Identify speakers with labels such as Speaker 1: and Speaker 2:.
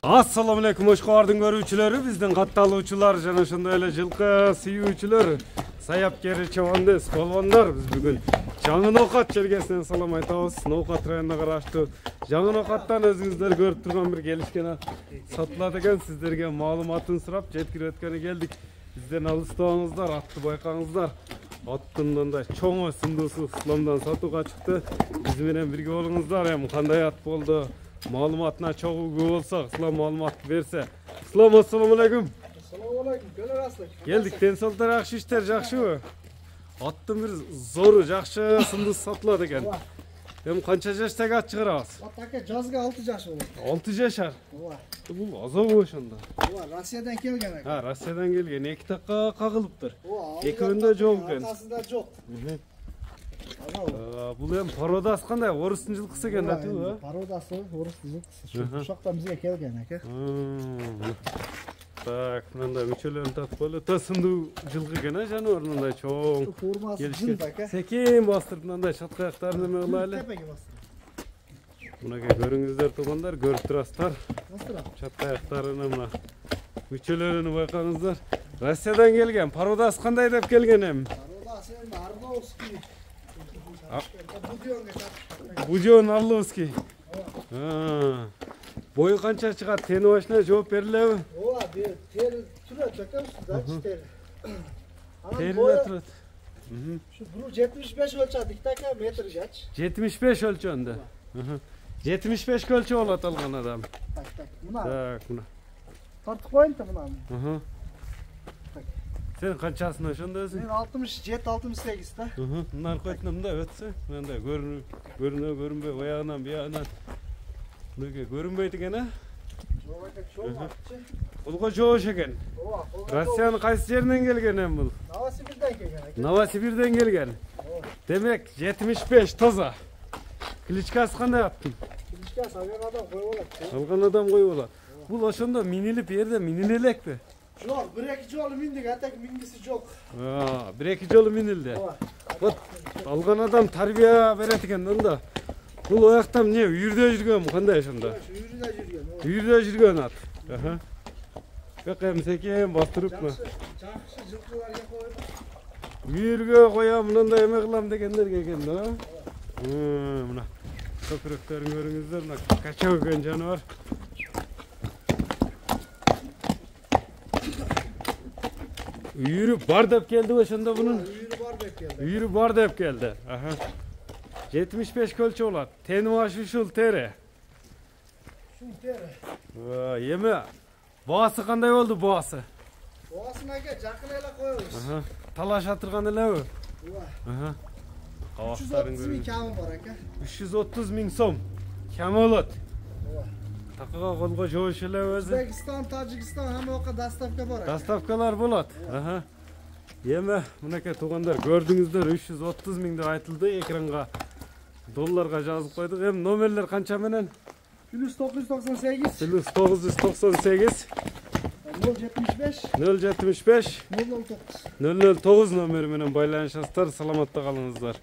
Speaker 1: Assalamu alaikum Oşqo'rdun görүүчүлөрү, биздин катталуучулар жана ошондой эле жылкы сүйүүчүлөр, саяпкер чабандес болгондор. Биз бүгүн жаңы ноокат жергесинен салам айтабыз. Ноокат районуна караштуу жаңы ноокаттан өзүңүздөр көрүп турган бир келишкен сатылат экен. Сиздерге маалыматын сурап жеткирип өткөнү келдик. Бизден алыстабаңыздар, атты байкаңыздар. Аттын мындай чоң сындуусу исламдан сатууга чыкты. Биз менен бирге болуңуздар. Эми кандай ат болду? Маалыматына чогуу болсак, Ислам маалымат берсе. Ислам, ассаламу алейкум.
Speaker 2: Ассаламу алейкум. Келерасыздар.
Speaker 1: Келдик, ден соолдор жакшы, иштер жакшыбы? Аттын бир зору жакшы сындуу сатылат экен. Эми канча жаштагы ат чыгарабыз?
Speaker 2: Ат ака жазга 6 жаш болот.
Speaker 1: 6 жашар.
Speaker 2: Ооба.
Speaker 1: Бул азабы ошондо.
Speaker 2: Ооба, Россиядан келген ака.
Speaker 1: Россиядан келген. Эки такка кагылыптыр.
Speaker 2: Ооба.
Speaker 1: Экөөнүндө жок экен.
Speaker 2: Аркасында жок.
Speaker 1: Бул эми пародасы кандай? Орустун жылкысы экен да, түү?
Speaker 2: Пародасы орустун жылкысы. Ошоктон бизге келген ака.
Speaker 1: Так, мындай мүчөлөрүн татып койлу. Та сындуу жылкы экен, жаныбар мындай чоң.
Speaker 2: Формасы жын ака.
Speaker 1: Секин бастырып мындай чатка аяктарын эме кылайлы.
Speaker 2: Тепеге бастырып.
Speaker 1: Мынакей көрүңүздөр туугандар, көрүп турасыздар.
Speaker 2: Бастырам.
Speaker 1: Чатка аяктарыны мына мүчөлөрүнү байкаңыздар. Россиядан келген. Пародасы кандай деп келген эми?
Speaker 2: Пародасы эми Орловский.
Speaker 1: Будион Орловский. Бою канча чыгат? Тени башына жооп берилеби?
Speaker 2: Ооба, тери турат ака, тери.
Speaker 1: Терине турат.
Speaker 2: Şu bunu 75 ölçadık da metre geç.
Speaker 1: 75 ölçöndü. 75 ölçü olat algan adam.
Speaker 2: Tak, buna.
Speaker 1: Tak, buna.
Speaker 2: Tartıp koyun da buna.
Speaker 1: Sen kançasın ошондо өзүң?
Speaker 2: Ben 67 68 da.
Speaker 1: Bunlar koytnamda ötse, menda görünbөй oyağынан buyağынан. Nege görünbөйт экен, а? Булго жоош экен. Россиянын кайсы жеринен келген эми бул?
Speaker 2: Новосибирден келген.
Speaker 1: Новосибирден келген. Демек 75 тоза. Кличкасы кандай аттын?
Speaker 2: Кличкасы алган адам коюп алат.
Speaker 1: Алган адам коюп алат. Бул ошондо минилип жерде миниле элекпи?
Speaker 2: Жоқ, бір-екі жолы миндік, атак мингісі жоқ.
Speaker 1: Bir-iki жолу минилди. Вот алган адам тарбия берет экен да. Бул ояктан эмне үйүрдө жүргөн, кандай ошондо?
Speaker 2: Үйүрдө жүргөн.
Speaker 1: Үйүрдө жүргөн ат. Бак эми секен бастырыпмы?
Speaker 2: Жакшы жылкыларга коюп.
Speaker 1: Үйүргө коям, мындай эме кылам дегендерге экен да. Мына көпүрөктөрүн көрүңүздөр, мына качок экен жаныбар. Үйүрү бар деп келди ошондо бунун?
Speaker 2: Үйүрү бар деп келди.
Speaker 1: Үйүрү бар деп келди. 75 көлчө болот. Тени башы ушул тери.
Speaker 2: Ушул тери.
Speaker 1: Эми баасы кандай болду баасы?
Speaker 2: Баасынака жакын эле коебуз.
Speaker 1: Талаша турган элеби?
Speaker 2: Ооба.
Speaker 1: Кабактарын
Speaker 2: 330 000 камы бар ака.
Speaker 1: 330 000 сом. Кем болот?
Speaker 2: Ооба.
Speaker 1: Такыга колго жоош элеби өзү?
Speaker 2: Өзбекистан, Тажикстан хамма жака доставка бар.
Speaker 1: Доставкалар болот. Эми мынакей туугандар, көрдүңүздөр 330 000 деп айтылды, экранга долларга жазып койдук. Эми номерлер канча менен?
Speaker 2: Plus 998.
Speaker 1: Plus 998
Speaker 2: 075
Speaker 1: 075
Speaker 2: 009.
Speaker 1: 009 номери менен байланышасыздар. Саламатта калыңыздар.